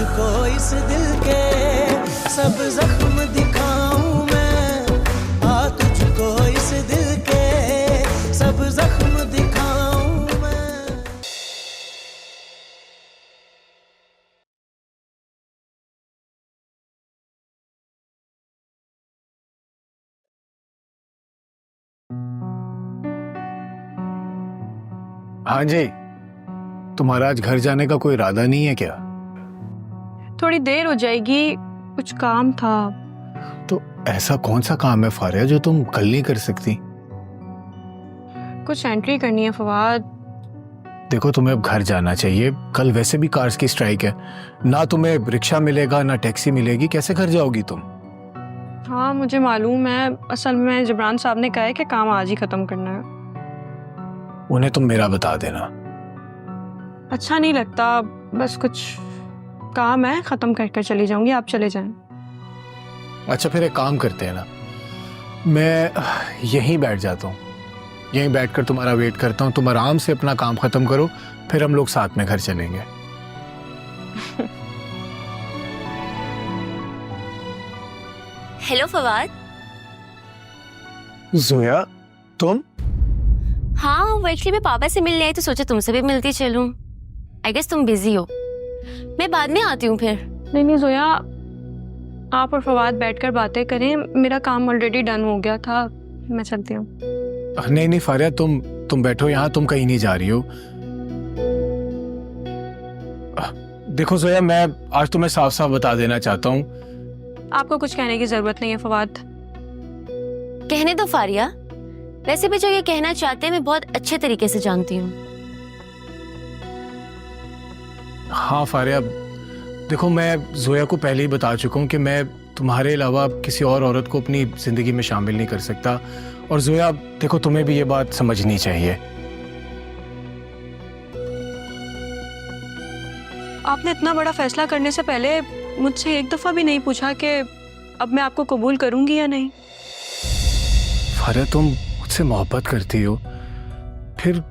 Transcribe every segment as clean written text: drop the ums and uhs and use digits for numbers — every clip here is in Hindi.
तुझको इस दिल के सब जख्म दिखाऊं मैं, आ तुझको इस दिल के सब जख्म दिखाऊं मैं। हाँ जी, तुम्हारा आज घर जाने का कोई इरादा नहीं है क्या? थोड़ी देर हो जाएगी, कुछ काम था। तो ऐसा कौन सा काम है फारिया जो तुम कल नहीं कर सकती? कुछ एंट्री करनी है फवाद। देखो तुम्हें अब घर जाना चाहिए, कल वैसे भी कार्स की स्ट्राइक है, ना तुम्हें रिक्शा मिलेगा ना टैक्सी मिलेगी, कैसे घर जाओगी तुम? हाँ मुझे मालूम है, असल में जबरान साहब ने कहा है कि काम आज ही खत्म करना है। उन्हें तुम मेरा बता देना। अच्छा नहीं लगता, बस कुछ काम है, खत्म कर कर चली जाऊंगी, आप चले जाएं। अच्छा फिर एक काम करते हैं ना, मैं यहीं बैठ जाता हूँ, यहीं बैठकर तुम्हारा वेट करता हूँ, तुम आराम से अपना काम खत्म करो, फिर हम लोग साथ में घर चलेंगे। हेलो फवाद। जोया तुम? हाँ वो एक्चुअली मैं पापा से मिलने आई तो सोचा तुमसे भी मिलती चलूं। आई गेस तुम बिजी हो, मैं बाद में आती हूँ फिर। नहीं जोया, आप और फवाद बैठकर बातें करें, मेरा काम ऑलरेडी डन हो गया था, मैं चलती हूँ। नहीं फारिया, तुम बैठो यहाँ, तुम कहीं नहीं जा रही हो। देखो जोया, मैं आज तुम्हें साफ साफ बता देना चाहता हूँ। आपको कुछ कहने की जरूरत नहीं है फवाद। कहने दो फारिया, वैसे भी जो ये कहना चाहते हैं मैं बहुत अच्छे तरीके से जानती हूँ। हाँ फारिया, देखो मैं जोया को पहले ही बता चुका हूँ कि मैं तुम्हारे अलावा किसी और औरत को अपनी जिंदगी में शामिल नहीं कर सकता, और जोया देखो तुम्हें भी ये बात समझनी चाहिए। आपने इतना बड़ा फैसला करने से पहले मुझसे एक दफा भी नहीं पूछा कि अब मैं आपको कबूल करूंगी या नहीं। फारिया तुम मुझसे मोहब्बत करती हो, फिर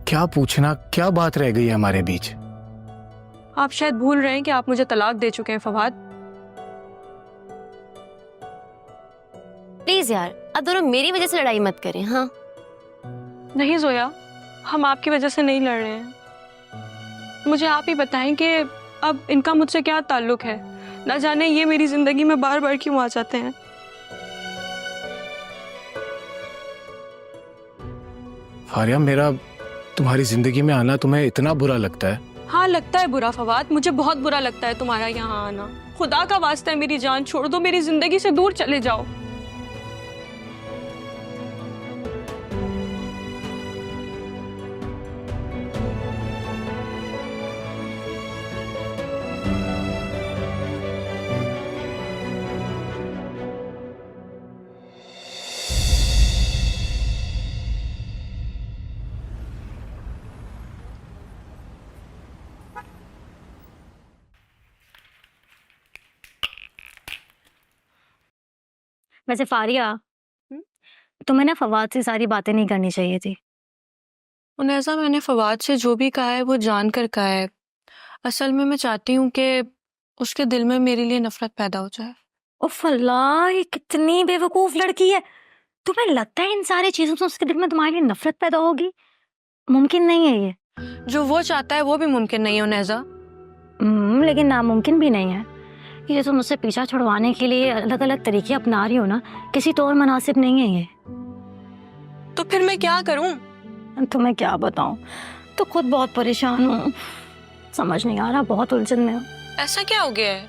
क्या पूछना, क्या बात रह गई है हमारे बीच? आप शायद भूल रहे हैं कि आप मुझे तलाक दे चुके हैं फवाद। प्लीज यार, अब दोनों मेरी वजह से लड़ाई मत करें। हाँ नहीं जोया, हम आपकी वजह से नहीं लड़ रहे हैं। मुझे आप ही बताएं कि अब इनका मुझसे क्या ताल्लुक है, ना जाने ये मेरी जिंदगी में बार बार क्यों आ जाते हैं। फारिया, मेरा तुम्हारी जिंदगी में आना तुम्हें इतना बुरा लगता है? हाँ लगता है बुरा फवाद, मुझे बहुत बुरा लगता है तुम्हारा यहाँ आना। खुदा का वास्ता है मेरी जान छोड़ दो, मेरी जिंदगी से दूर चले जाओ। वैसे फारिया, तुम्हें ना फवाद से सारी बातें नहीं करनी चाहिए थी। उन्हें मैंने फवाद से जो भी कहा है वो जान कर कहा है। असल में मैं चाहती हूँ कि उसके दिल में मेरे लिए नफरत पैदा हो जाए। उफ अल्लाह, ये कितनी बेवकूफ लड़की है। तुम्हें लगता है इन सारी चीजों से उसके दिल में तुम्हारे लिए नफरत पैदा होगी? मुमकिन नहीं है ये। जो वो चाहता है वो भी मुमकिन नहीं है उन्हेज़ा। लेकिन नामुमकिन भी नहीं है। ये तुम मुझसे पीछा छुड़वाने के लिए अलग अलग तरीके अपना रही हो ना, किसी तो और मुनासिब नहीं है ये। तो फिर मैं क्या करूं? तुम्हें क्या बताऊं, तो खुद बहुत परेशान हूँ, समझ नहीं आ रहा, बहुत उलझन में हूँ। ऐसा क्या हो गया है?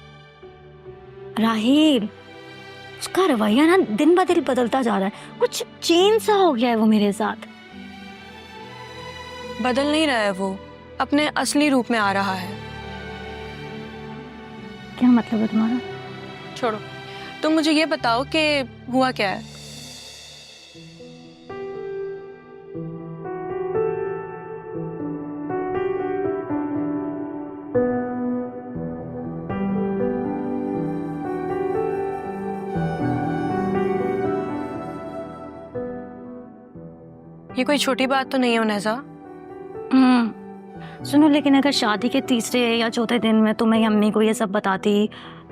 राहील, उसका रवैया ना दिन ब दिन बदलता जा रहा है, कुछ चेंज सा हो गया है वो मेरे साथ। बदल नहीं रहा है वो, अपने असली रूप में आ रहा है। क्या मतलब है तुम्हारा? छोड़ो, तुम मुझे ये बताओ कि हुआ क्या है। ये कोई छोटी बात तो नहीं है उन्हेज़ा? सुनो, लेकिन अगर शादी के तीसरे या चौथे दिन में तुम्हें अम्मी को ये सब बताती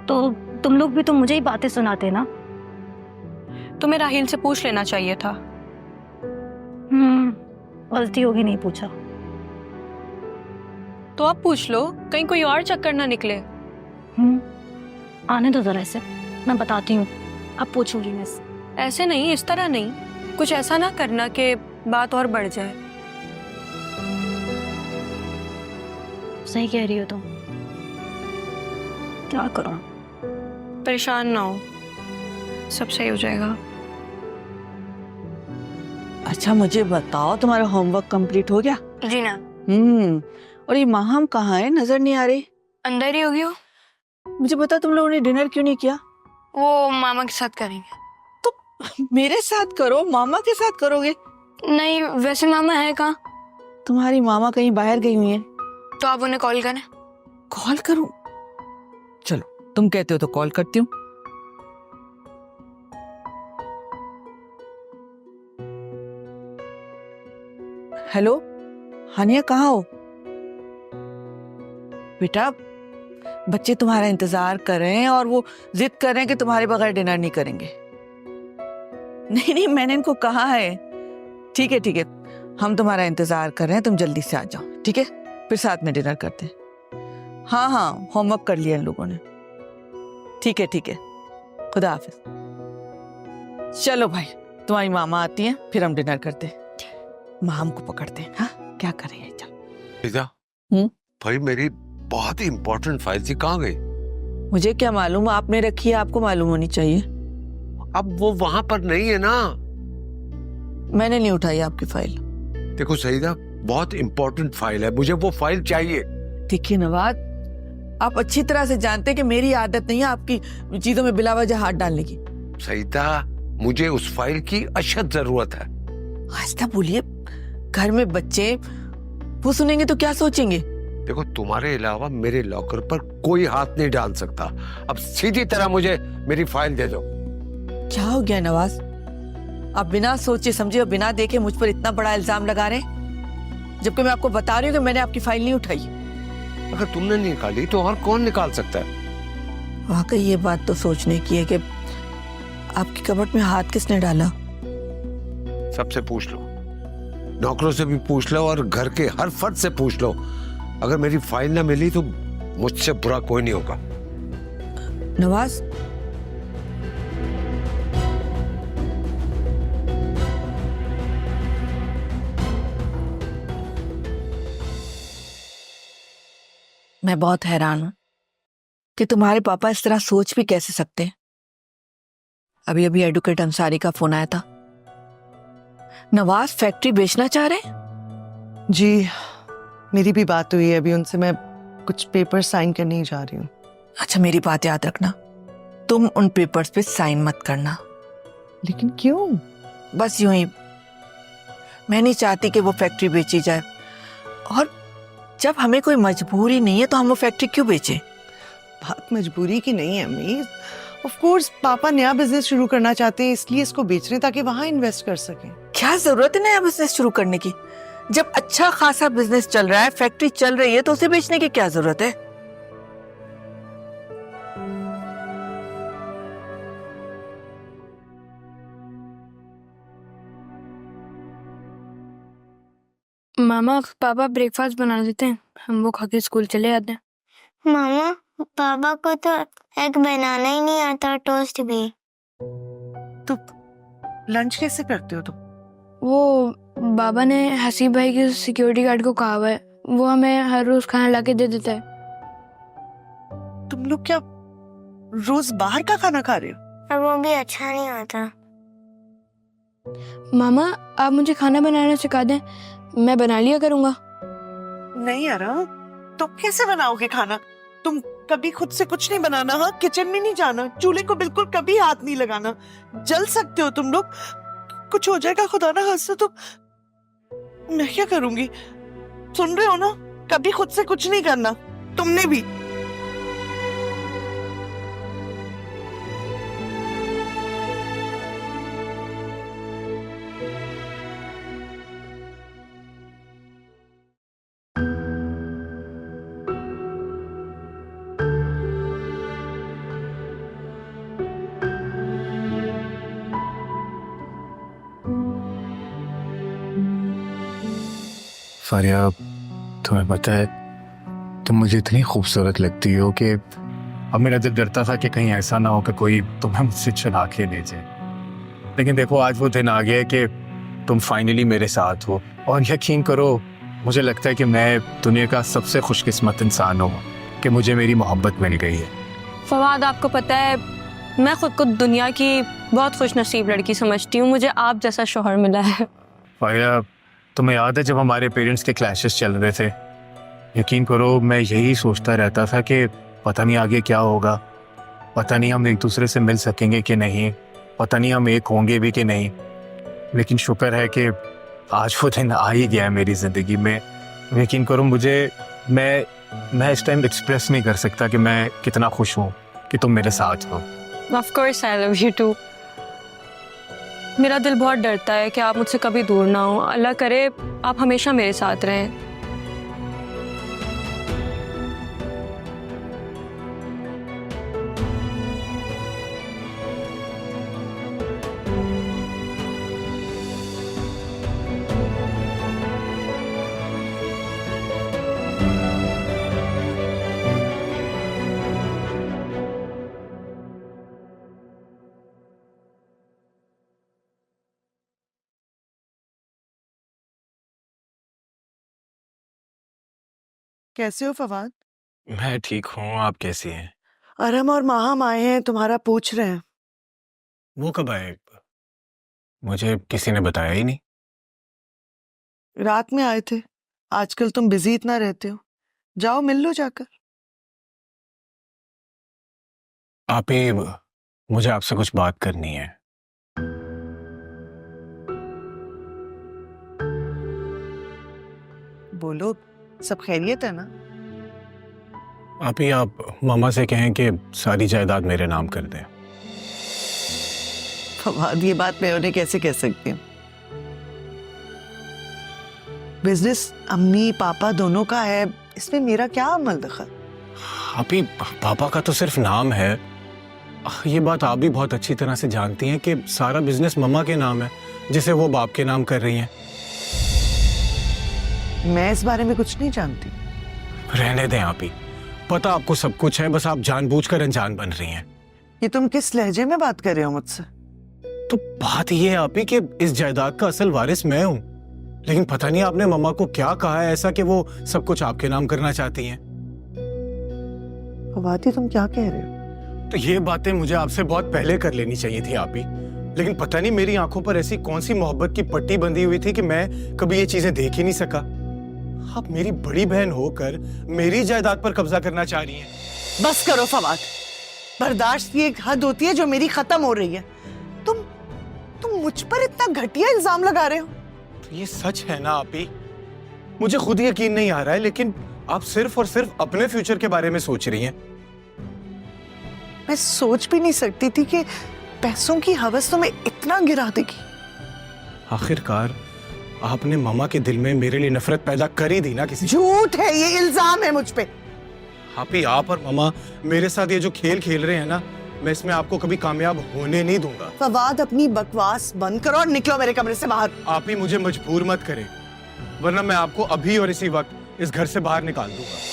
तो तुम लोग भी तो मुझे ही बातें सुनाते ना। तुम्हें राहिल से पूछ लेना चाहिए था। गलती होगी, नहीं पूछा। तो अब पूछ लो, कहीं कोई और चक्कर ना निकले। आने दो जरा इसे, मैं बताती हूँ। अब पूछूंगी मैं इससे। ऐसे नहीं, इस तरह नहीं, कुछ ऐसा ना करना कि बात और बढ़ जाए। सही कह रही हो तुम, क्या करूं? परेशान ना हो, सब सही हो जाएगा। अच्छा मुझे बताओ, तुम्हारा होमवर्क कंप्लीट हो गया? जी ना। और ये माहम कहाँ है, नजर नहीं आ रही। अंदर ही होगी वो। मुझे बता, तुम लोगों ने डिनर क्यों नहीं किया? वो मामा के साथ करेंगे। तो मेरे साथ करो, मामा के साथ करोगे? नहीं, वैसे मामा है कहाँ? तुम्हारी मामा कहीं बाहर गई हुई है। तो आप उन्हें कॉल करें। कॉल करूं? चलो तुम कहते हो तो कॉल करती हूँ। हेलो हानिया, कहाँ हो बेटा? बच्चे तुम्हारा इंतजार कर रहे हैं और वो जिद कर रहे हैं कि तुम्हारे बगैर डिनर नहीं करेंगे। नहीं नहीं, मैंने इनको कहा है। ठीक है ठीक है, हम तुम्हारा इंतजार कर रहे हैं, तुम जल्दी से आ जाओ, ठीक है? फिर साथ में डिनर करते हैं। हाँ हाँ, होमवर्क कर लिया इन लोगों ने। ठीक है, खुदा हाफिज। चलो भाई, तुम्हारी मामा आती हैं, फिर हम डिनर करते हैं। माम को पकड़ते हैं। हाँ, क्या करें? चल भाई, मेरी बहुत ही इंपॉर्टेंट फाइल थी, कहाँ गई? मुझे क्या मालूम, आपने रखी है, आपको मालूम होनी चाहिए। अब वो वहां पर नहीं है ना। मैंने नहीं उठाई आपकी फाइल। देखो सईदा, बहुत इंपॉर्टेंट फाइल है, मुझे वो फाइल चाहिए। देखिए नवाज, आप अच्छी तरह से जानते हैं कि मेरी आदत नहीं है आपकी चीजों में बिला वजह हाथ डालने की। सईदा, मुझे उस फाइल की अशद जरूरत है। आहिस्ता बोलिए, घर में बच्चे, वो सुनेंगे तो क्या सोचेंगे? देखो, तुम्हारे अलावा मेरे लॉकर पर कोई हाथ नहीं डाल सकता। अब सीधी तरह मुझे मेरी फाइल दे दो। क्या हो गया नवाज? आप बिना सोचे समझे और बिना देखे मुझ पर इतना बड़ा इल्जाम लगा रहे हैं, जबकि मैं आपको बता रही हूँ कि मैंने आपकी फाइल नहीं उठाई। अगर तुमने नहीं निकाली तो और कौन निकाल सकता है? वाकई ये बात तो सोचने की है कि आपकी कबर्ड में हाथ किसने डाला। सबसे पूछ लो, नौकरों से भी पूछ लो और घर के हर फर्द से पूछ लो। अगर मेरी फाइल ना मिली तो मुझसे बुरा कोई नहीं होगा। नवाज, मैं बहुत हैरान हूं कि तुम्हारे पापा इस तरह सोच भी कैसे सकते हैं। अभी अभी एडवोकेट अंसारी का फोन आया था। नवाज फैक्ट्री बेचना चाह रहे हैं? जी, मेरी भी बात हुई है अभी उनसे। मैं कुछ पेपर साइन करने ही जा रही हूँ। अच्छा, मेरी बात याद रखना, तुम उन पेपर्स पे साइन मत करना। लेकिन क्यों? बस यूं ही, मैं नहीं चाहती कि वो फैक्ट्री बेची जाए, और जब हमें कोई मजबूरी नहीं है तो हम वो फैक्ट्री क्यों बेचें? बात मजबूरी की नहीं है अम्मी। ऑफ कोर्स पापा नया बिजनेस शुरू करना चाहते हैं, इसलिए इसको बेच रहे हैं ताकि वहां इन्वेस्ट कर सकें। क्या जरूरत है नया बिजनेस शुरू करने की? जब अच्छा खासा बिजनेस चल रहा है, फैक्ट्री चल रही है, तो उसे बेचने की क्या जरूरत है? मामा, पापा ब्रेकफास्ट बना देते हैं, हम वो खा के स्कूल चले जाते हैं। मामा, पापा को तो एग बनाना ही नहीं आता, टोस्ट भी। तो लंच कैसे करते हो तुम? वो बाबा ने हसीब भाई के सिक्योरिटी गार्ड को कहा हुआ है, वो हमें हर रोज खाना लाके दे देता है। तुम लोग क्या रोज बाहर का खाना खा रहे हो? और वो भी अच्छा नहीं होता। मामा, आप मुझे खाना बनाना सिखा दें, मैं बना लिया करूंगा। नहीं यार, तुम कैसे बनाओगे खाना? तुम कभी खुद से कुछ नहीं बनाना? हाँ, किचन में नहीं जाना, चूल्हे को बिल्कुल कभी हाथ नहीं लगाना। जल सकते हो तुम लोग, कुछ हो जाएगा खुदा ना खास्ता तो मैं क्या करूंगी? सुन रहे हो ना, कभी खुद से कुछ नहीं करना, तुमने भी। फारिया, तुम्हें पता है तुम मुझे इतनी खूबसूरत लगती हो कि अब मेरा दिल डरता था कि कहीं ऐसा ना हो कि कोई तुम्हें मुझसे चुरा के ले जाए। लेकिन देखो आज वो दिन आ गया है कि तुम फाइनली मेरे साथ हो, और यकीन करो मुझे लगता है कि मैं दुनिया का सबसे खुशकिस्मत इंसान हूँ कि मुझे मेरी मोहब्बत मिल गई है। फवाद, आपको पता है मैं खुद को दुनिया की बहुत खुशनसीब लड़की समझती हूँ, मुझे आप जैसा शौहर मिला है। फारिया, तुम्हें याद है जब हमारे पेरेंट्स के क्लैशेस चल रहे थे, यकीन करो मैं यही सोचता रहता था कि पता नहीं आगे क्या होगा, पता नहीं हम एक दूसरे से मिल सकेंगे कि नहीं, पता नहीं हम एक होंगे भी कि नहीं। लेकिन शुक्र है कि आज वो दिन आ ही गया है मेरी ज़िंदगी में। यकीन करो मैं इस टाइम एक्सप्रेस नहीं कर सकता कि मैं कितना खुश हूँ कि तुम मेरे साथ हो। Of course I love you too. मेरा दिल बहुत डरता है कि आप मुझसे कभी दूर ना हो। अल्लाह करे आप हमेशा मेरे साथ रहें। कैसे हो फवाद? मैं ठीक हूँ, आप कैसी हैं? अरम और माहम आए हैं, तुम्हारा पूछ रहे हैं। वो कब आए? मुझे किसी ने बताया ही नहीं। रात में आए थे। आजकल तुम बिजी इतना रहते हो, जाओ मिल लो जाकर। आप ही, मुझे आपसे कुछ बात करनी है। बोलो, सब खैरियत है ना? आप मामा से कहें कि सारी जायदाद मेरे नाम कर दें। फवाद, ये बात मैं उन्हें कैसे कह सकती हूँ? बिजनेस अम्मी पापा दोनों का है, इसमें मेरा क्या अमल दखल? पापा का तो सिर्फ नाम है। ये बात आप भी बहुत अच्छी तरह से जानती हैं कि सारा बिजनेस मम्मा के नाम है, जिसे वो बाप के नाम कर रही हैं। मैं इस बारे में कुछ नहीं जानती। रहने दें आप ही, पता आपको सब कुछ है, बस आप जानबूझकर अनजान बन रही हैं। ये तुम किस लहजे में बात कर रहे हो मुझसे? तो बात ये है आप ही कि इस जायदाद का असल वारिस मैं हूँ, लेकिन पता नहीं आपने मम्मा को क्या कहा है ऐसा कि वो सब कुछ आपके नाम करना चाहती हैं। फवाद, तुम क्या कह रहे हो? तो ये बातें मुझे आपसे बहुत पहले कर लेनी चाहिए थी आप ही, लेकिन पता नहीं मेरी आंखों पर ऐसी कौन सी मोहब्बत की पट्टी बंधी हुई थी कि मैं कभी ये चीजें देख ही नहीं सका। आप मेरी बड़ी बहन होकर मेरी जायदाद पर कब्जा करना चाह रही हैं। बस करो फवाद, बर्दाश्त की एक हद होती है जो मेरी खत्म हो रही है। तुम मुझ पर इतना घटिया इल्जाम लगा रहे हो। तो ये सच है ना आप ही? मुझे खुद यकीन नहीं आ रहा है, लेकिन आप सिर्फ और सिर्फ अपने फ्यूचर के बारे में सोच रही हैं। मैं सोच भी नहीं सकती थी कि पैसों की हवस तुम्हें इतना गिरा देगी। आखिरकार आपने मामा के दिल में मेरे लिए नफरत पैदा कर ही दी ना किसी। झूठ है, ये इल्जाम है मुझ पे। आप और मामा मेरे साथ ये जो खेल खेल रहे हैं ना, मैं इसमें आपको कभी कामयाब होने नहीं दूंगा। फवाद, अपनी बकवास बंद करो और निकलो मेरे कमरे से बाहर। आप ही मुझे मजबूर मत करें, वरना मैं आपको अभी और इसी वक्त इस घर से बाहर निकाल दूंगा।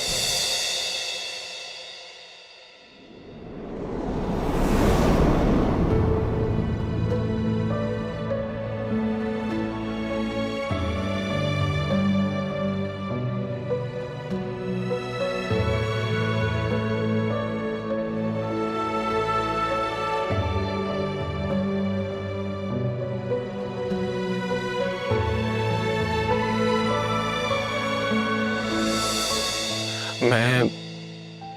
मैं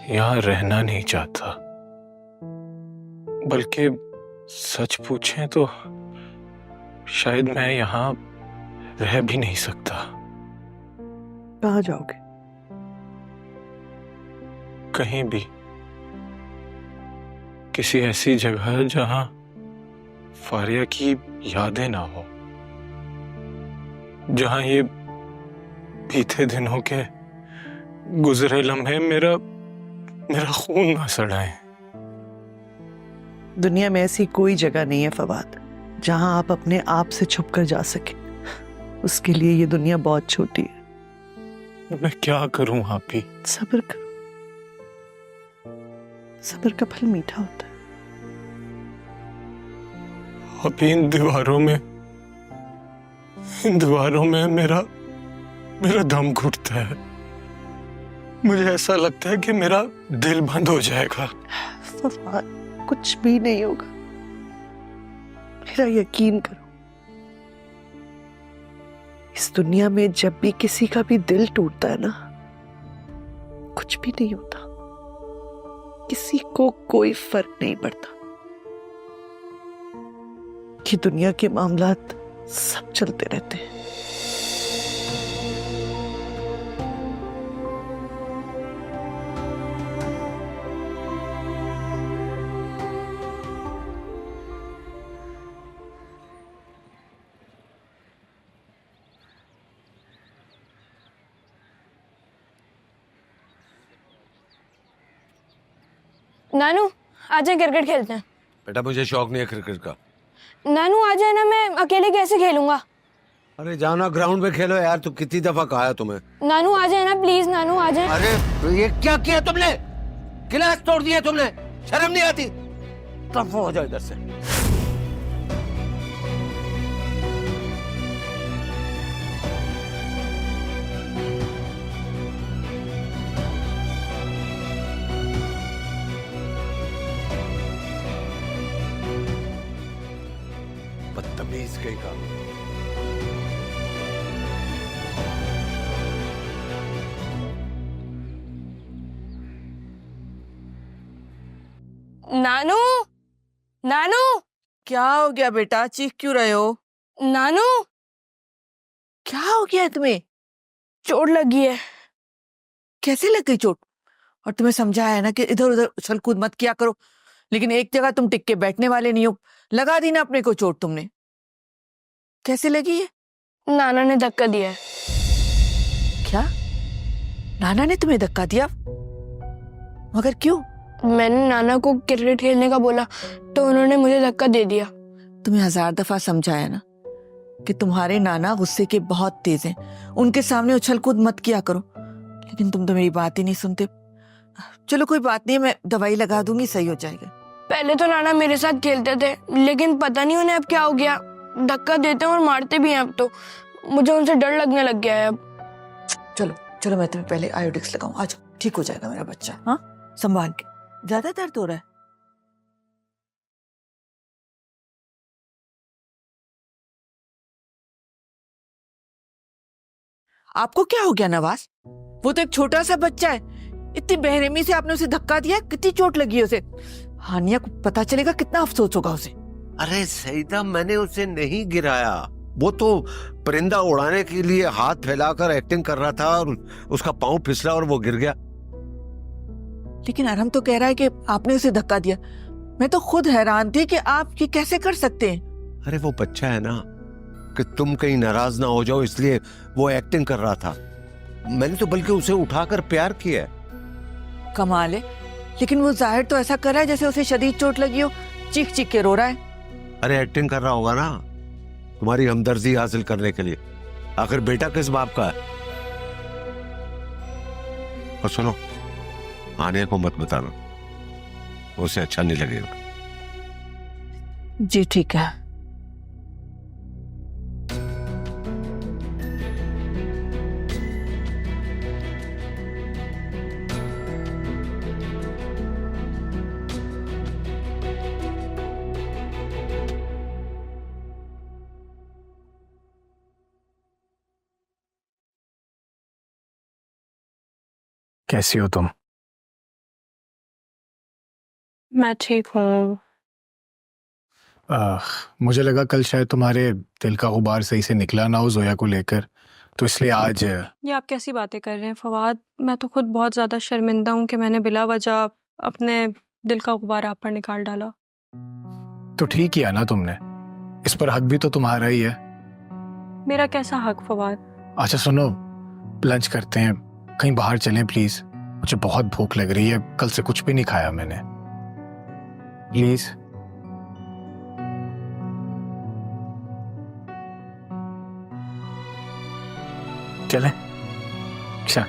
यहाँ रहना नहीं चाहता, बल्कि सच पूछें तो शायद मैं यहाँ रह भी नहीं सकता। कहाँ जाओगे? कहीं भी, किसी ऐसी जगह जहाँ फारिया की यादें ना हो, जहाँ ये बीते दिनों के गुजरे लम्हे मेरा खून ना सड़ाए। दुनिया में ऐसी कोई जगह नहीं है फवाद जहां आप अपने आप से छुप कर जा सके। उसके लिए ये दुनिया बहुत छोटी है। मैं क्या करूं आपी? सब्र करो, सब्र का फल मीठा होता है। आपी इन दीवारों में मेरा दम घुटता है। मुझे ऐसा लगता है कि मेरा दिल बंद हो जाएगा। फवाद, कुछ भी नहीं होगा, मेरा यकीन करो। इस दुनिया में जब भी किसी का भी दिल टूटता है ना, कुछ भी नहीं होता, किसी को कोई फर्क नहीं पड़ता। कि दुनिया के मामलात सब चलते रहते हैं। नानू आज क्रिकेट खेलते हैं। बेटा मुझे शौक नहीं है क्रिकेट का। नानू आ जाए ना, मैं अकेले कैसे खेलूंगा। अरे जाना ग्राउंड में खेलो यार, तू कितनी दफा कहा है तुम्हें। नानू आ जाए ना प्लीज, नानू आ जाए। अरे ये क्या किया तुमने, गिलास तोड़ दिया तुमने, शर्म नहीं आती? तब हो जाओ इधर से। बदतमीज कहीं का। नानू, नानू, क्या हो गया बेटा, चीख क्यों रहे हो? नानू, क्या हो गया है तुम्हें? चोट लगी है। कैसे लग गई चोट? और तुम्हें समझाया है ना कि इधर उधर उछल कूद मत किया करो, लेकिन एक जगह तुम टिक के बैठने वाले नहीं हो। लगा दी ना अपने को चोट तुमने। कैसे लगी है? नाना ने धक्का दिया है। क्या? नाना ने तुम्हें धक्का दिया? मगर क्यों? मैंने नाना को क्रिकेट खेलने का बोला तो उन्होंने मुझे धक्का दे दिया। तुम्हें 1000 दफा समझाया ना कि तुम्हारे नाना गुस्से के बहुत तेज हैं, उनके सामने उछल कूद मत किया करो, लेकिन तुम तो मेरी बात ही नहीं सुनते। चलो कोई बात नहीं, मैं दवाई लगा दूंगी, सही हो जाएगा। पहले तो नाना मेरे साथ खेलते थे, लेकिन पता नहीं उन्हें अब क्या हो गया, धक्का देते हैं और मारते भी हैं। अब तो मुझे उनसे डर लगने लग गया है अब। चलो चलो, मैं तुम्हें पहले आयोडिक्स लगाऊं। आ जाओ, ठीक हो जाएगा मेरा बच्चा। हाँ, संभाल के। ज्यादा दर्द हो रहा है? आपको क्या हो गया नवाज? वो तो एक छोटा सा बच्चा है, इतनी बेरहमी से आपने उसे धक्का दिया, कितनी चोट लगी है उसे। हानिया को पता चलेगा कितना अफसोस होगा उसे। अरे सईदा, मैंने उसे नहीं गिराया, वो तो परिंदा उड़ाने के लिए हाथ फैलाकर एक्टिंग कर रहा था और उसका पांव फिसला और वो गिर गया। लेकिन अरहम तो कह रहा है कि आपने उसे धक्का दिया। मैं तो खुद हैरान थी कि आप ये कैसे कर सकते हैं। अरे वो बच्चा है ना, कि तुम कहीं नाराज ना हो जाओ इसलिए वो एक्टिंग कर रहा था। मैंने तो बल्कि उसे उठाकर प्यार किया। कमाल है, लेकिन वो जाहिर तो ऐसा कर रहा है जैसे उसे शदीद चोट लगी हो, चीख चीख के रो रहा है। अरे एक्टिंग कर रहा होगा ना, तुम्हारी हमदर्दी हासिल करने के लिए। आखिर बेटा किस बाप का है। और सुनो, आने को मत बताना, उसे अच्छा नहीं लगेगा। जी ठीक है। कैसी हो तुम? मैं ठीक हूँ। मुझे लगा कल शायद तुम्हारे दिल का गुबार सही से निकला ना हो जोया को लेकर, तो इसलिए आज। ये आप कैसी बातें कर रहे हैं फवाद? मैं तो खुद बहुत ज़्यादा शर्मिंदा हूँ कि मैंने बिला वजह अपने दिल का गुबार आप पर निकाल डाला। तो ठीक किया ना तुमने, इस पर हक भी तो तुम्हारा ही है। मेरा कैसा हक फवाद? अच्छा सुनो, लंच करते हैं, कहीं बाहर चलें प्लीज, मुझे बहुत भूख लग रही है, कल से कुछ भी नहीं खाया मैंने, प्लीज। चलें? अच्छा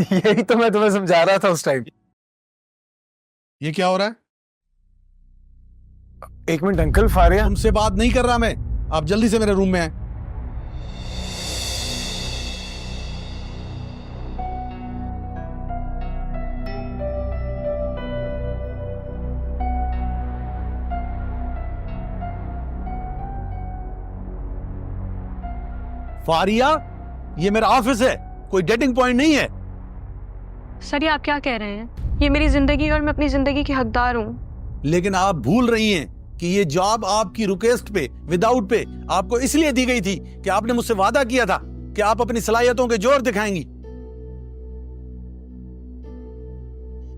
यही तो मैं तुम्हें समझा रहा था उस टाइम। ये क्या हो रहा है? एक मिनट अंकल, फारिया। तुमसे बात नहीं कर रहा मैं, आप जल्दी से मेरे रूम में आए। फारिया, ये मेरा ऑफिस है, कोई डेटिंग पॉइंट नहीं है। सर ये आप क्या कह रहे हैं? ये मेरी जिंदगी है और मैं अपनी जिंदगी की हकदार हूँ। लेकिन आप भूल रही हैं कि ये जॉब आपकी रिक्वेस्ट पे, विदाउट पे आपको इसलिए दी गई थी कि आपने मुझसे वादा किया था कि आप अपनी सलाहियतों के जोर दिखाएंगी।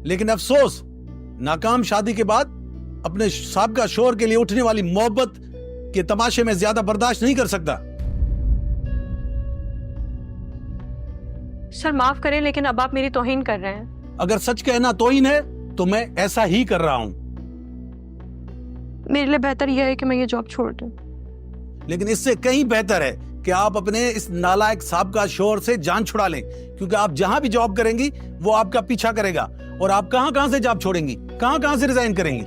लेकिन अफसोस, नाकाम शादी के बाद अपने साबका शोहर के लिए उठने वाली मोहब्बत के तमाशे में ज्यादा बर्दाश्त नहीं कर सकता। सर माफ करें, लेकिन अब आप मेरी तौहीन कर रहे हैं। अगर सच कहना तौहीन है तो मैं ऐसा ही कर रहा हूं। मेरे लिए बेहतर यह है कि मैं ये जॉब छोड़ दूं। लेकिन इससे कहीं बेहतर है कि आप अपने इस नालायक साहब शोहर से जान छुड़ा लें, क्योंकि आप जहां भी जॉब करेंगी वो आपका पीछा करेगा और आप कहां कहां से जॉब छोड़ेंगी, कहां कहां से रिजाइन करेंगी।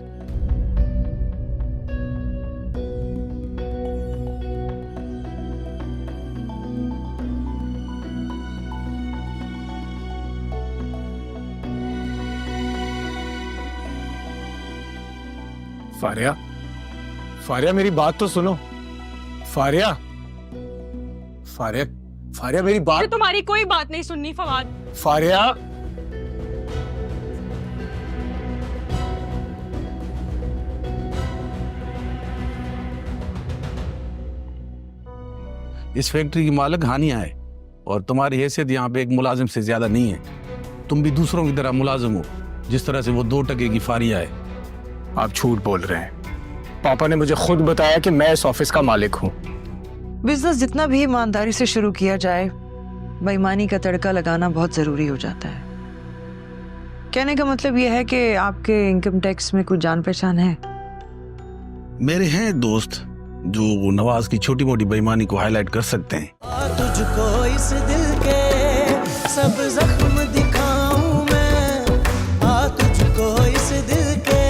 फारिया, फारिया मेरी बात तो सुनो। फारिया, फारिया, फारिया मेरी मुझे बात। तुम्हारी कोई बात नहीं सुननी फवाद। फारिया, इस फैक्ट्री की मालिक हानिया है और तुम्हारी हैसियत यहाँ पे एक मुलाजिम से ज्यादा नहीं है। तुम भी दूसरों की तरह मुलाजिम हो, जिस तरह से वो 2 टके की फारिया है। आप झूठ बोल रहे हैं। पापा ने मुझे खुद बताया कि मैं इस ऑफिस का मालिक हूँ। बिजनेस जितना भी ईमानदारी से शुरू किया जाए, बेईमानी का तड़का लगाना बहुत जरूरी हो जाता है। कहने का मतलब यह है कि आपके इनकम टैक्स में कुछ जान पहचान है? मेरे हैं दोस्त जो नवाज की छोटी मोटी बेईमानी को हाईलाइट कर सकते हैं। तुझको इस दिल के सब जख्म दिखाऊं मैं, आ तुझको इस दिल के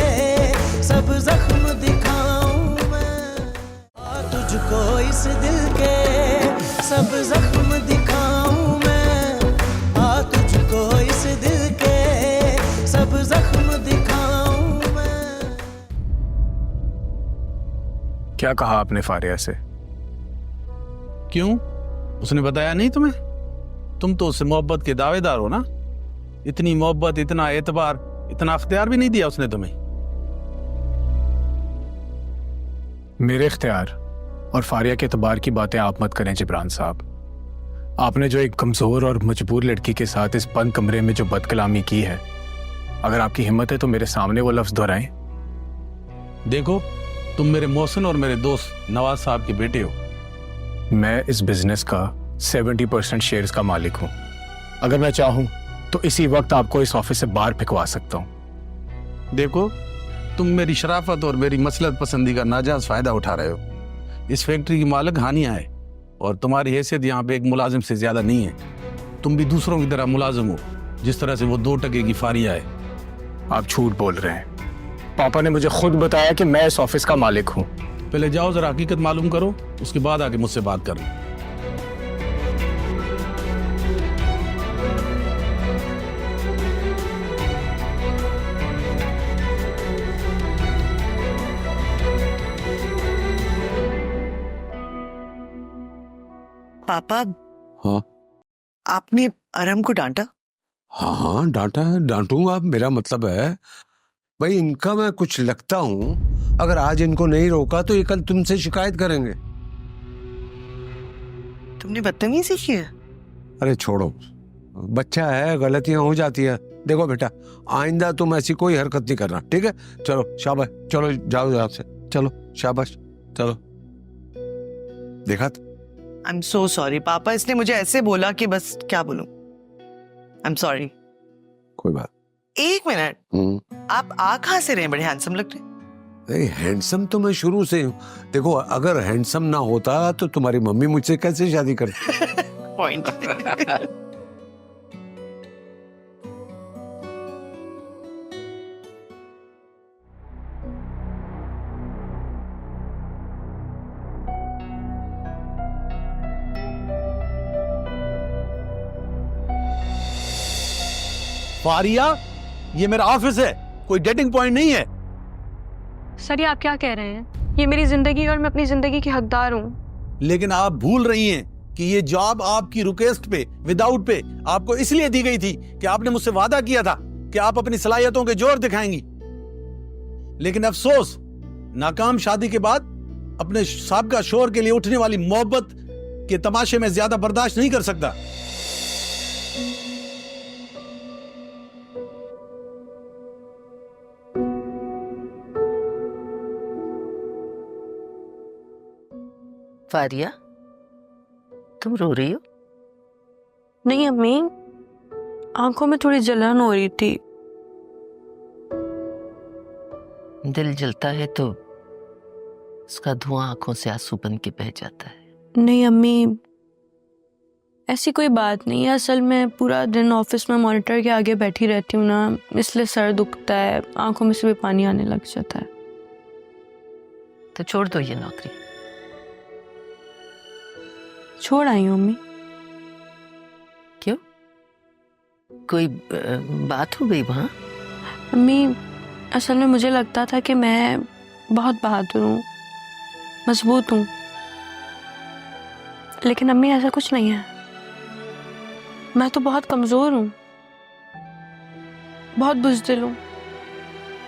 सब जख्म दिखाऊं मैं, आ तुझको इस दिल के सब जख्म दिखाऊं मैं, आ तुझको इस दिल के सब जख्म दिखाऊं मैं। क्या कहा आपने फारिया से? क्यों, उसने बताया नहीं तुम्हें? तुम तो उससे मोहब्बत के दावेदार हो ना। इतनी मोहब्बत, इतना एतबार, इतना अख्तियार भी नहीं दिया उसने तुम्हें। मेरे इख्तियार और फारिया के एतबार की बातें आप मत करें जिब्रान साहब। आपने जो एक कमजोर और मजबूर लड़की के साथ इस बंद कमरे में जो बदकलामी की है, अगर आपकी हिम्मत है तो मेरे सामने वो लफ्ज दोहराएं। देखो, तुम मेरे मोहसिन और मेरे दोस्त नवाज साहब के बेटे हो। मैं इस बिजनेस का 70% शेयर्स का मालिक हूं। अगर मैं चाहूं तो इसी वक्त आपको इस ऑफिस से बाहर फेंकवा सकता हूं। देखो, तुम मेरी शराफत और मेरी मसलहत पसंदी का नाजायज फायदा उठा रहे हो। इस फैक्ट्री की मालिक हानिया है और तुम्हारी हैसियत यहाँ पे एक मुलाजिम से ज्यादा नहीं है। तुम भी दूसरों की तरह मुलाजिम हो, जिस तरह से वो 2 टके की फारिया है। आप झूठ बोल रहे हैं। पापा ने मुझे खुद बताया कि मैं इस ऑफिस का मालिक हूं। पहले जाओ जरा हकीकत मालूम करो, उसके बाद आके मुझसे बात करो। पापा, हाँ आपने अरम को डांटा? हाँ हाँ, डांटा है, डांटूंगा। मेरा मतलब है भाई, इनका मैं कुछ लगता हूं। अगर आज इनको नहीं रोका तो ये कल तुमसे शिकायत करेंगे। तुमने बदतमीजी की है? अरे छोड़ो, बच्चा है, गलतियां हो जाती है। देखो बेटा, आइंदा तुम ऐसी कोई हरकत नहीं करना, ठीक है? चलो शाबाश, चलो जाओ यहाँ से, चलो शाबाश, चलो। देखा? आई एम सो सॉरी पापा, इसने मुझे ऐसे बोला कि बस क्या बोलूं। I am sorry. कोई बात। 1 मिनट, आप आ कहां से रहे हैं? बड़े हैंडसम लग रहे हैं। नहीं, हैंडसम तो मैं शुरू से हूँ। देखो, अगर हैंडसम ना होता तो तुम्हारी मम्मी मुझसे कैसे शादी करती? पॉइंट। फारिया, ये मेरा ऑफिस है, कोई डेटिंग पॉइंट नहीं है। सर ये आप क्या कह रहे हैं? ये मेरी जिंदगी है और मैं अपनी जिंदगी की हकदार हूँ। लेकिन आप भूल रही हैं कि ये जॉब आपकी रिक्वेस्ट पे, विदाउट पे आपको इसलिए दी गई थी कि आपने मुझसे वादा किया था कि आप अपनी सलाहियतों के जोर दिखाएंगी। लेकिन अफसोस, नाकाम शादी के बाद अपने साबका शोहर के लिए उठने वाली मोहब्बत के तमाशे में ज्यादा बर्दाश्त नहीं कर सकता। फारिया, तुम रो रही हो? नहीं अम्मी, आंखों में थोड़ी जलन हो रही थी। दिल जलता है तो उसका धुआं आंखों से आंसू बन के बह जाता है। नहीं अम्मी, ऐसी कोई बात नहीं है। असल में पूरा दिन ऑफिस में मॉनिटर के आगे बैठी रहती हूँ ना, इसलिए सर दुखता है, आंखों में से भी पानी आने लग जाता है। तो छोड़ दो ये नौकरी। छोड़ आई हूँ अम्मी। क्यों? कोई बात हो गई वहां? अम्मी, असल में मुझे लगता था कि मैं बहुत बहादुर हूँ, मजबूत हूँ, लेकिन अम्मी ऐसा कुछ नहीं है। मैं तो बहुत कमजोर हूँ, बहुत बुज़दिल हूँ।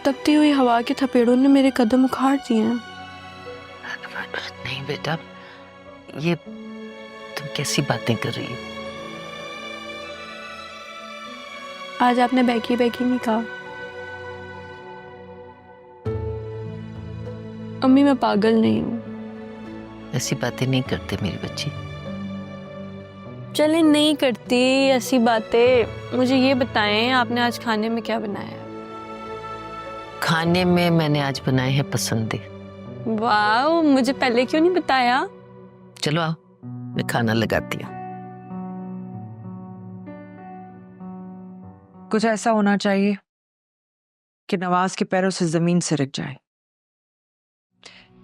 तपती हुई हवा के थपेड़ों ने मेरे कदम उखाड़ दिए हैं। नहीं बेटा, ये तुम कैसी बातें कर रही हो? आज आपने बैकी बैकी नहीं कहा। अम्मी, मैं पागल नहीं हूँ। ऐसी बातें नहीं करते मेरी बच्ची। चले नहीं करती ऐसी बातें। मुझे ये बताएं, आपने आज खाने में क्या बनाया है? खाने में मैंने आज बनाए हैं पसंदे। वाह, मुझे पहले क्यों नहीं बताया? चलो आओ, मैं खाना लगाती हूँ। कुछ ऐसा होना चाहिए कि नवाज के पैरों से जमीन से रख जाए।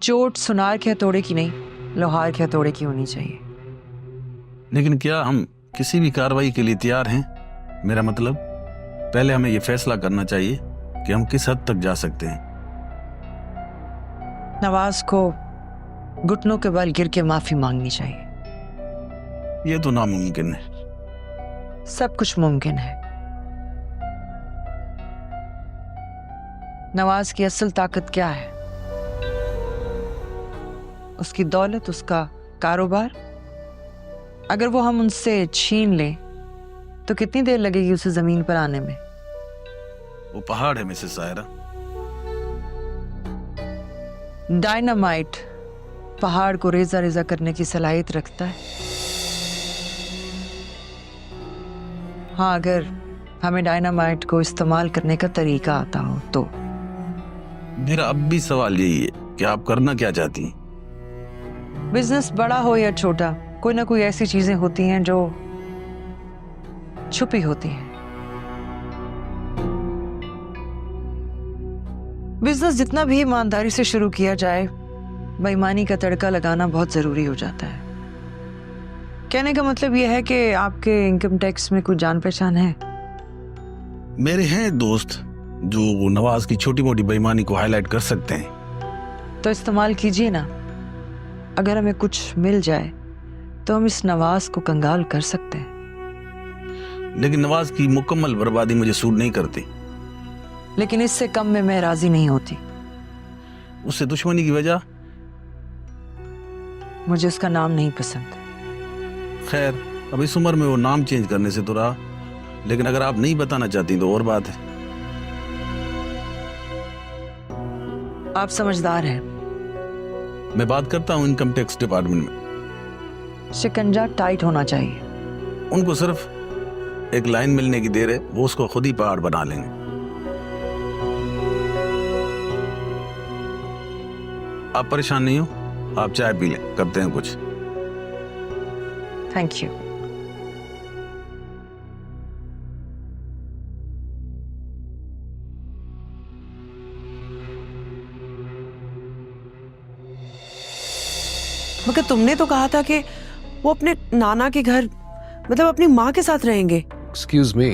चोट सुनार के हथौड़े की नहीं, लोहार के हथौड़े की होनी चाहिए। लेकिन क्या हम किसी भी कार्रवाई के लिए तैयार हैं? मेरा मतलब, पहले हमें यह फैसला करना चाहिए कि हम किस हद तक जा सकते हैं। नवाज को घुटनों के बल गिर के माफी मांगनी चाहिए। यह तो नामुमकिन है। सब कुछ मुमकिन है। नवाज की असल ताकत क्या है? उसकी दौलत, उसका कारोबार। अगर वो हम उनसे छीन लें तो कितनी देर लगेगी उसे जमीन पर आने में? वो पहाड़ है मिसेस सायरा। डायनामाइट पहाड़ को रेजा रेजा करने की सलाहियत रखता है। हाँ, अगर हमें डायनामाइट को इस्तेमाल करने का तरीका आता हो तो। मेरा अब भी सवाल यही है कि आप करना क्या चाहती हैं? बिजनेस बड़ा हो या छोटा, कोई ना कोई ऐसी चीजें होती हैं जो छुपी होती हैं। बिजनेस जितना भी ईमानदारी से शुरू किया जाए, बेईमानी का तड़का लगाना बहुत जरूरी हो जाता है। कहने का मतलब यह है कि आपके इनकम टैक्स में कुछ जान पहचान है? मेरे हैं दोस्त जो नवाज की छोटी मोटी बेईमानी को हाईलाइट कर सकते हैं। तो इस्तेमाल कीजिए ना। अगर हमें कुछ मिल जाए तो हम इस नवाज को कंगाल कर सकते हैं। लेकिन नवाज की मुकम्मल बर्बादी मुझे सूट नहीं करती। लेकिन इससे कम में मैं राजी नहीं होती। उससे दुश्मनी की वजह? मुझे उसका नाम नहीं पसंद। खैर, अब इस उम्र में वो नाम चेंज करने से तो रहा, लेकिन अगर आप नहीं बताना चाहती तो और बात है। आप समझदार हैं। मैं बात करता हूँ इनकम टैक्स डिपार्टमेंट में। शिकंजा टाइट होना चाहिए। उनको सिर्फ एक लाइन मिलने की देर है, वो उसको खुद ही पहाड़ बना लेंगे। आप परेशान नहीं हो, आप चाय पी लें, करते हैं कुछ। Thank you. मगर तुमने तो कहा था कि वो अपने नाना के घर मतलब अपनी माँ के साथ रहेंगे। एक्सक्यूज मी,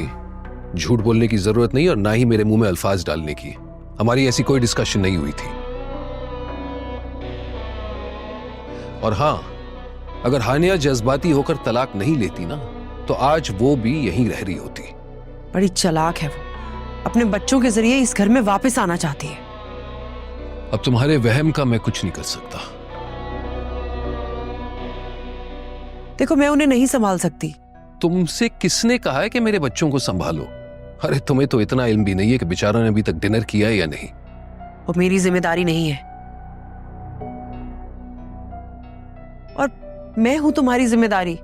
झूठ बोलने की जरूरत नहीं और ना ही मेरे मुंह में अल्फाज डालने की। हमारी ऐसी कोई डिस्कशन नहीं हुई थी। और हां, अगर हानिया जज्बाती होकर तलाक नहीं लेती ना तो आज वो भी यहीं रह रही होती। बड़ी चालाक है वो, अपने बच्चों के जरिए इस घर में वापस आना चाहती है। अब तुम्हारे वहम का मैं कुछ नहीं कर सकता। देखो मैं उन्हें नहीं संभाल सकती। तुमसे किसने कहा है कि मेरे बच्चों को संभालो? अरे तुम्हें तो इतना इल्म भी नहीं है कि बेचारा ने अभी तक डिनर किया है या नहीं। वो मेरी जिम्मेदारी नहीं है और मैं हूं तुम्हारी जिम्मेदारी।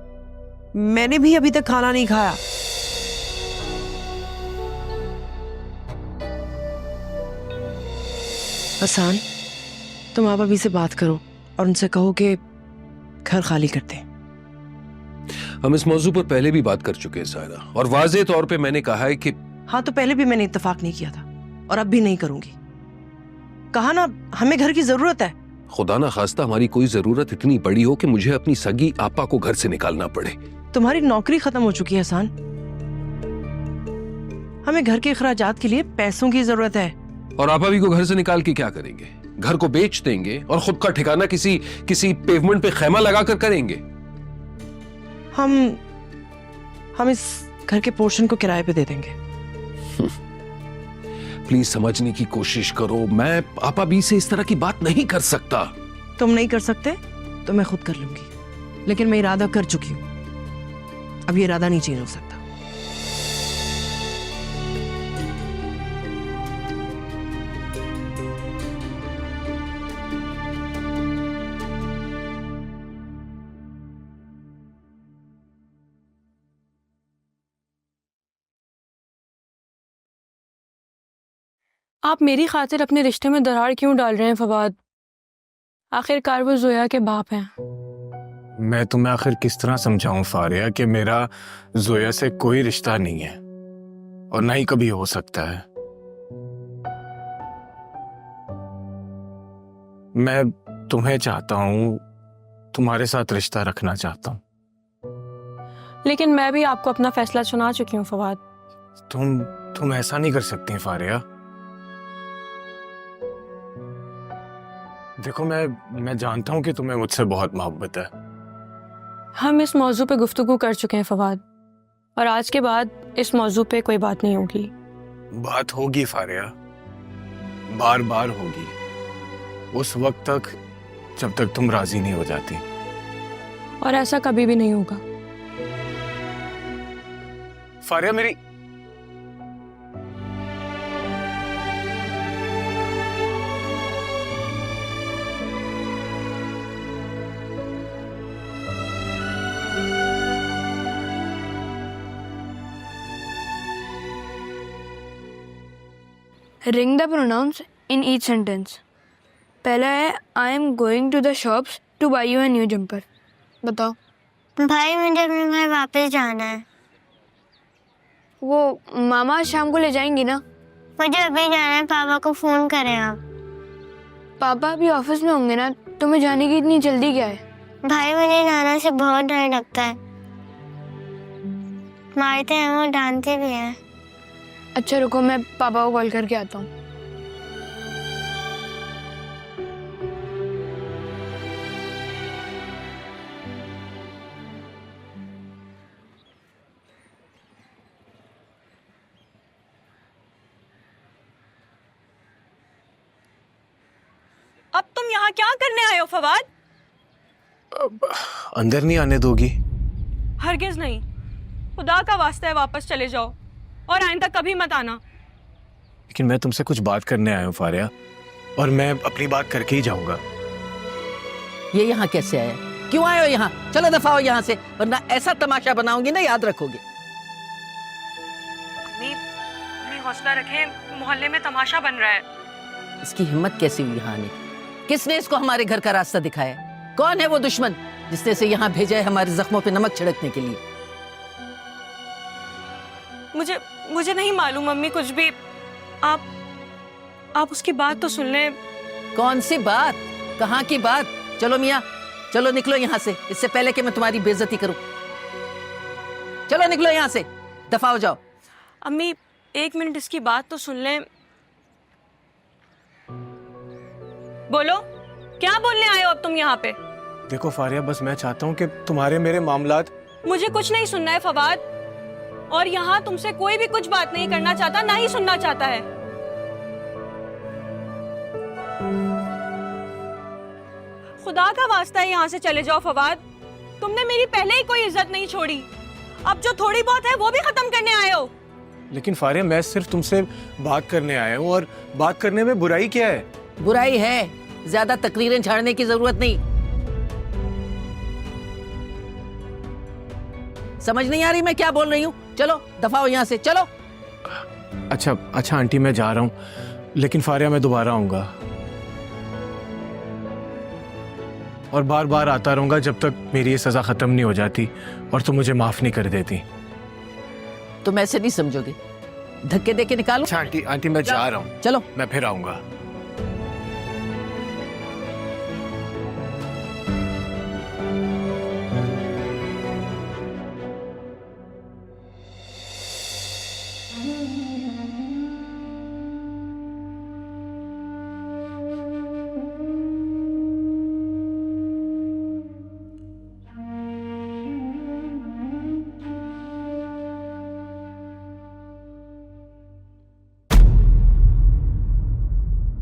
मैंने भी अभी तक खाना नहीं खाया। हसन, तुम आप अभी से बात करो और उनसे कहो कि घर खाली करते। हम इस मौजू पर पहले भी बात कर चुके हैं सायरा, और वाज़े तौर पे मैंने कहा है कि हाँ, तो पहले भी मैंने इत्तेफाक नहीं किया था और अब भी नहीं करूंगी। कहा ना, हमें घर की जरूरत है। खुदा ना खास्ता हमारी कोई जरूरत इतनी बड़ी हो कि मुझे अपनी सगी आपा को घर से निकालना पड़े। तुम्हारी नौकरी खत्म हो चुकी है हसन। हमें घर के अखराजात के लिए पैसों की जरूरत है। और आपा भी को घर से निकाल के क्या करेंगे? घर को बेच देंगे और खुद का ठिकाना किसी पेवमेंट पे खैमा लगाकर करेंगे। हम इस घर के पोर्शन को किराए पे दे देंगे। प्लीज समझने की कोशिश करो, मैं आपा भी से इस तरह की बात नहीं कर सकता। तुम नहीं कर सकते तो मैं खुद कर लूंगी, लेकिन मैं इरादा कर चुकी हूं। अब ये इरादा नहीं चेंज हो सकता। आप मेरी खातिर अपने रिश्ते में दरार क्यों डाल रहे हैं फवाद? आखिरकार वो जोया के बाप हैं। मैं तुम्हें आखिर किस तरह समझाऊं फारिया कि मेरा जोया से कोई रिश्ता नहीं है और ना ही कभी हो सकता है। मैं तुम्हें चाहता हूं, तुम्हारे साथ रिश्ता रखना चाहता हूं। लेकिन मैं भी आपको अपना फैसला सुना चुकी हूँ फवाद। तुम ऐसा नहीं कर सकती फारिया। देखो मैं जानता हूं कि तुम्हें मुझसे बहुत मोहब्बत है। हम इस मौजू पे गुफ्तगू कर चुके हैं फवाद, और आज के बाद इस मौजू पे कोई बात नहीं होगी। बात होगी फारिया, बार बार होगी, उस वक्त तक जब तक तुम राजी नहीं हो जाती। और ऐसा कभी भी नहीं होगा। फारिया मेरी Ring the pronouns in each sentence. पहला है I am going to the shops to buy you a new jumper. बताओ। भाई मुझे अपने घर वापस जाना है। वो मामा शाम को ले जाएंगी ना? मुझे अभी जाना है, पापा को फोन करें आप। पापा अभी ऑफिस में होंगे ना, तुम्हें जाने की इतनी जल्दी क्या है? भाई मुझे नाना से बहुत डर लगता है, मारते हैं वो, डांटते भी हैं। अच्छा रुको, मैं पापा को कॉल करके आता हूँ। अब तुम यहाँ क्या करने आए हो फवाद? अंदर नहीं आने दोगी? हरगिज नहीं, खुदा का वास्ता है वापस चले जाओ और आइंदा कभी मत आना। लेकिन मैं तुमसे कुछ बात करने आया हूँ फारिया, और मैं अपनी बात करके ही जाऊंगा। ये यहाँ कैसे आया? क्यों आए हो यहाँ? चलो दफा हो यहाँ से, वरना ऐसा तमाशा बनाऊंगी ना, याद रखोगे। अपनी हौसला रखें, मोहल्ले में तमाशा बन रहा है। इसकी हिम्मत कैसी हुई यहाँ आने की? किसने इसको हमारे घर का रास्ता दिखाया? कौन है वो दुश्मन जिसने इसे यहाँ भेजा है हमारे जख्मों पे नमक छिड़कने के लिए? मुझे नहीं मालूम मम्मी कुछ भी। आप उसकी बात तो सुन लें। कौन सी बात? कहाँ की बात? चलो मियाँ, चलो निकलो यहाँ से, इससे पहले कि मैं तुम्हारी बेइज्जती करूं। चलो निकलो यहाँ से, दफा हो जाओ। अम्मी 1 मिनट इसकी बात तो सुन लें। बोलो, क्या बोलने आए हो अब तुम यहाँ पे? देखो फारिया, बस मैं चाहता हूँ कि तुम्हारे मेरे मामलात। मुझे कुछ नहीं सुनना है फवाद, और यहाँ तुमसे कोई भी कुछ बात नहीं करना चाहता, ना ही सुनना चाहता है। खुदा का वास्ता है यहाँ से चले जाओ फवाद। तुमने मेरी पहले ही कोई इज्जत नहीं छोड़ी, अब जो थोड़ी बहुत है वो भी खत्म करने आए हो। लेकिन फारिया, मैं सिर्फ तुमसे बात करने आया हूँ, और बात करने में बुराई क्या है? बुराई है, ज्यादा तकरीरें झाड़ने की जरूरत नहीं। समझ नहीं आ रही मैं क्या बोल रही हूँ? चलो दफा हो यहाँ से, चलो। अच्छा आंटी, मैं जा रहा हूँ, लेकिन फारिया मैं दोबारा आऊंगा और बार बार आता रहूंगा जब तक मेरी ये सजा खत्म नहीं हो जाती और तुम मुझे माफ नहीं कर देती। तुम ऐसे नहीं समझोगे, धक्के दे के निकालो। अच्छा आंटी, मैं जा रहा हूँ, चलो। मैं फिर आऊंगा।